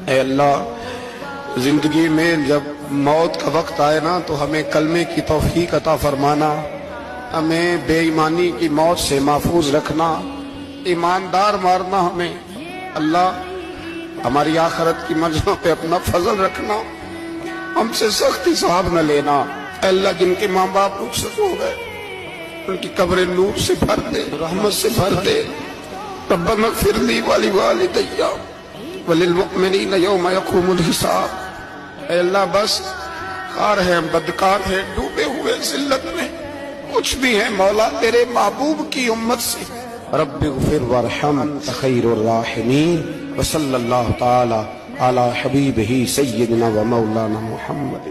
اے اللہ زندگی میں جب موت کا وقت آئے نا تو ہمیں کلمے کی توفیق عطا فرمانا، ہمیں بے ایمانی کی موت سے محفوظ رکھنا، ایماندار مارنا ہمیں اللہ، ہماری آخرت کی منزلوں پہ اپنا فضل رکھنا، ہم سے سخت حساب نہ لینا۔ اے اللہ جن کے ماں باپ رخصت ہو گئے ان کی قبر نور سے بھر دے، رحمت سے بھر دے۔ ربنا اغفر لی ولوالدی وللمؤمنین یوم یقوم الحساب۔ اے اللہ بس خار ہیں، بدکار ہیں، ڈوبے ہوئے ذلت میں، کچھ بھی ہیں مولا تیرے محبوب کی امت سے۔ رب اغفر وارحم انت خیر الراحمین، وصلی اللہ تعالی علی حبیبہ سیدنا و مولانا محمد۔